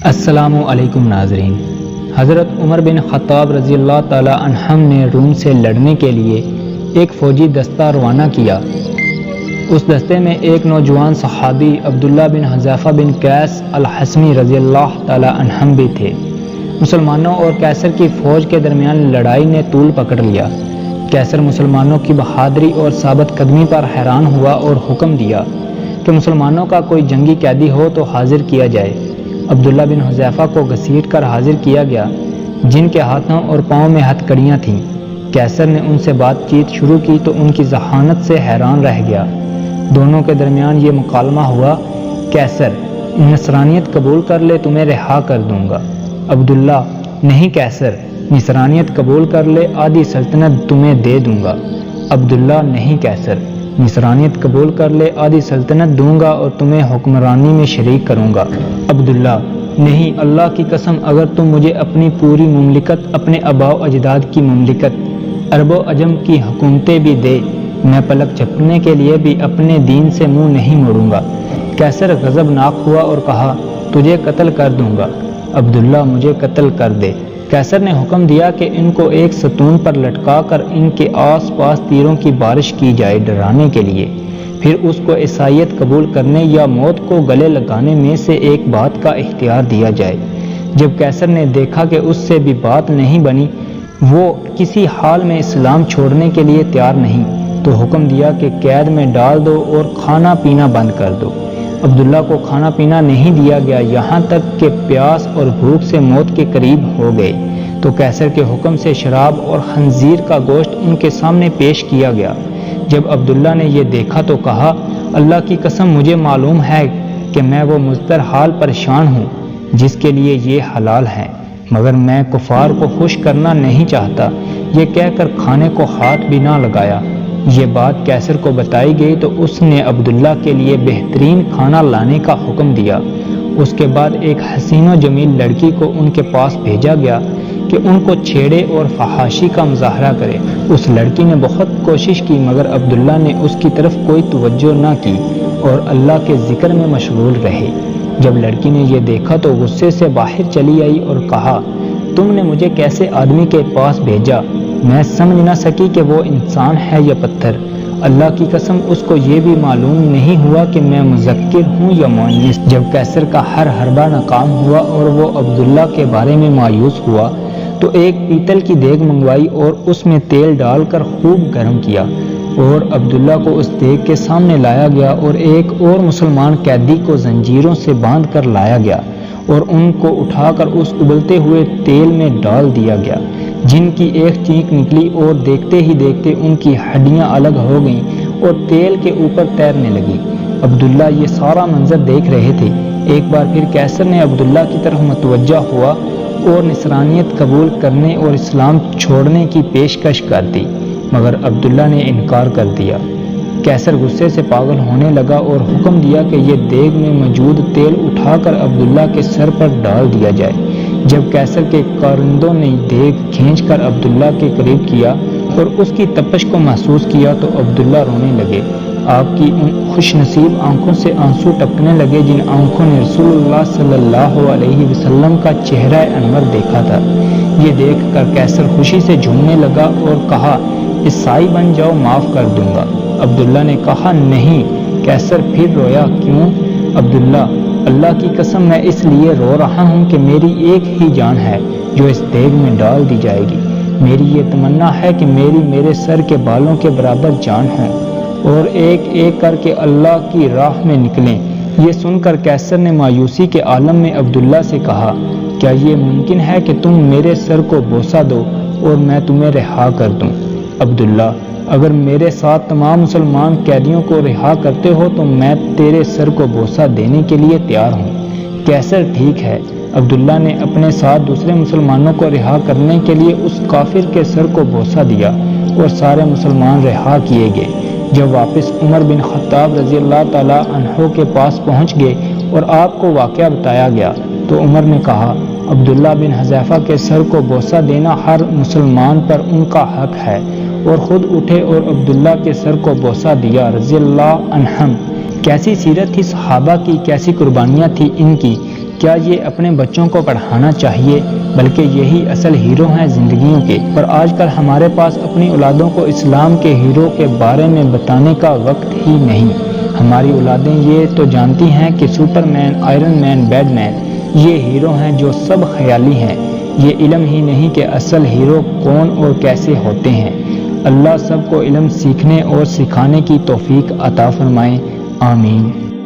السلام علیکم ناظرین۔ حضرت عمر بن خطاب رضی اللہ تعالی عنہم نے روم سے لڑنے کے لیے ایک فوجی دستہ روانہ کیا۔ اس دستے میں ایک نوجوان صحابی عبداللہ بن حذیفہ بن قیس الحسمی رضی اللہ تعالی عنہم بھی تھے۔ مسلمانوں اور کیسر کی فوج کے درمیان لڑائی نے طول پکڑ لیا۔ کیسر مسلمانوں کی بہادری اور ثابت قدمی پر حیران ہوا اور حکم دیا کہ مسلمانوں کا کوئی جنگی قیدی ہو تو حاضر کیا جائے۔ عبداللہ بن حذیفہ کو گھسیٹ کر حاضر کیا گیا، جن کے ہاتھوں اور پاؤں میں ہتھ کڑیاں تھیں۔ کیسر نے ان سے بات چیت شروع کی تو ان کی ذہانت سے حیران رہ گیا۔ دونوں کے درمیان یہ مکالمہ ہوا: کیسر، نصرانیت قبول کر لے، تمہیں رہا کر دوں گا۔ عبداللہ: نہیں کیسر، نصرانیت قبول کر لے، آدھی سلطنت تمہیں دے دوں گا۔ عبداللہ: نہیں کیسر، نصرانیت قبول کر لے، آدھی سلطنت دوں گا اور تمہیں حکمرانی میں شریک کروں گا۔ عبداللہ: نہیں، اللہ کی قسم، اگر تم مجھے اپنی پوری مملکت، اپنے آباء و اجداد کی مملکت، عرب و عجم کی حکومتیں بھی دے، میں پلک جھپکنے کے لیے بھی اپنے دین سے منہ نہیں موڑوں گا۔ کیسر غضبناک ہوا اور کہا: تجھے قتل کر دوں گا۔ عبداللہ: مجھے قتل کر دے۔ کیسر نے حکم دیا کہ ان کو ایک ستون پر لٹکا کر ان کے آس پاس تیروں کی بارش کی جائے ڈرانے کے لیے، پھر اس کو عیسائیت قبول کرنے یا موت کو گلے لگانے میں سے ایک بات کا اختیار دیا جائے۔ جب کیسر نے دیکھا کہ اس سے بھی بات نہیں بنی، وہ کسی حال میں اسلام چھوڑنے کے لیے تیار نہیں، تو حکم دیا کہ قید میں ڈال دو اور کھانا پینا بند کر دو۔ عبداللہ کو کھانا پینا نہیں دیا گیا، یہاں تک کہ پیاس اور بھوک سے موت کے قریب ہو گئے تو کیسر کے حکم سے شراب اور خنزیر کا گوشت ان کے سامنے پیش کیا گیا۔ جب عبداللہ نے یہ دیکھا تو کہا: اللہ کی قسم، مجھے معلوم ہے کہ میں وہ مضطر حال پریشان ہوں جس کے لیے یہ حلال ہے، مگر میں کفار کو خوش کرنا نہیں چاہتا۔ یہ کہہ کر کھانے کو ہاتھ بھی نہ لگایا۔ یہ بات کیسر کو بتائی گئی تو اس نے عبداللہ کے لیے بہترین کھانا لانے کا حکم دیا۔ اس کے بعد ایک حسین و جمیل لڑکی کو ان کے پاس بھیجا گیا کہ ان کو چھیڑے اور فحاشی کا مظاہرہ کرے۔ اس لڑکی نے بہت کوشش کی مگر عبداللہ نے اس کی طرف کوئی توجہ نہ کی اور اللہ کے ذکر میں مشغول رہے۔ جب لڑکی نے یہ دیکھا تو غصے سے باہر چلی آئی اور کہا: تم نے مجھے کیسے آدمی کے پاس بھیجا؟ میں سمجھ نہ سکی کہ وہ انسان ہے یا پتھر۔ اللہ کی قسم، اس کو یہ بھی معلوم نہیں ہوا کہ میں مذکر ہوں یا مؤنث۔ جب کیسر کا ہر حربہ ناکام ہوا اور وہ عبداللہ کے بارے میں مایوس ہوا تو ایک پیتل کی دیگ منگوائی اور اس میں تیل ڈال کر خوب گرم کیا اور عبداللہ کو اس دیگ کے سامنے لایا گیا اور ایک اور مسلمان قیدی کو زنجیروں سے باندھ کر لایا گیا اور ان کو اٹھا کر اس ابلتے ہوئے تیل میں ڈال دیا گیا، جن کی ایک چینک نکلی اور دیکھتے ہی دیکھتے ان کی ہڈیاں الگ ہو گئیں اور تیل کے اوپر تیرنے لگی۔ عبداللہ یہ سارا منظر دیکھ رہے تھے۔ ایک بار پھر کیسر نے عبداللہ کی طرف متوجہ ہوا اور نصرانیت قبول کرنے اور اسلام چھوڑنے کی پیشکش کر دی، مگر عبداللہ نے انکار کر دیا۔ کیسر غصے سے پاگل ہونے لگا اور حکم دیا کہ یہ دیگ میں موجود تیل اٹھا کر عبداللہ کے سر پر ڈال دیا جائے۔ جب کیسر کے کارندوں نے دیگ کھینچ کر عبداللہ کے قریب کیا اور اس کی تپش کو محسوس کیا تو عبداللہ رونے لگے۔ آپ کی ان خوش نصیب آنکھوں سے آنسو ٹپکنے لگے جن آنکھوں نے رسول اللہ صلی اللہ علیہ وسلم کا چہرہ انور دیکھا تھا۔ یہ دیکھ کر کیسر خوشی سے جھومنے لگا اور کہا: عیسائی بن جاؤ، معاف کر دوں گا۔ عبداللہ نے کہا: نہیں۔ کیسر پھر رویا: کیوں؟ عبداللہ: اللہ کی قسم، میں اس لیے رو رہا ہوں کہ میری ایک ہی جان ہے جو اس دیگ میں ڈال دی جائے گی۔ میری یہ تمنا ہے کہ میرے سر کے بالوں کے برابر جان ہوں اور ایک ایک کر کے اللہ کی راہ میں نکلیں۔ یہ سن کر کیسر نے مایوسی کے عالم میں عبداللہ سے کہا: کیا یہ ممکن ہے کہ تم میرے سر کو بوسہ دو اور میں تمہیں رہا کر دوں؟ عبداللہ: اگر میرے ساتھ تمام مسلمان قیدیوں کو رہا کرتے ہو تو میں تیرے سر کو بوسہ دینے کے لیے تیار ہوں۔ کیسر: ٹھیک ہے۔ عبداللہ نے اپنے ساتھ دوسرے مسلمانوں کو رہا کرنے کے لیے اس کافر کے سر کو بوسہ دیا اور سارے مسلمان رہا کیے گئے۔ جب واپس عمر بن خطاب رضی اللہ تعالی عنہ کے پاس پہنچ گئے اور آپ کو واقعہ بتایا گیا تو عمر نے کہا: عبداللہ بن حذیفہ کے سر کو بوسہ دینا ہر مسلمان پر ان کا حق ہے، اور خود اٹھے اور عبداللہ کے سر کو بوسہ دیا رضی اللہ عنہم۔ کیسی سیرت تھی صحابہ کی، کیسی قربانیاں تھی ان کی کیا یہ اپنے بچوں کو پڑھانا چاہیے؟ بلکہ یہی اصل ہیرو ہیں زندگیوں کے۔ پر آج کل ہمارے پاس اپنی اولادوں کو اسلام کے ہیرو کے بارے میں بتانے کا وقت ہی نہیں۔ ہماری اولادیں یہ تو جانتی ہیں کہ سپر مین، آئرن مین، بیٹ مین یہ ہیرو ہیں جو سب خیالی ہیں۔ یہ علم ہی نہیں کہ اصل ہیرو کون اور کیسے ہوتے ہیں۔ اللہ سب کو علم سیکھنے اور سکھانے کی توفیق عطا فرمائے، آمین۔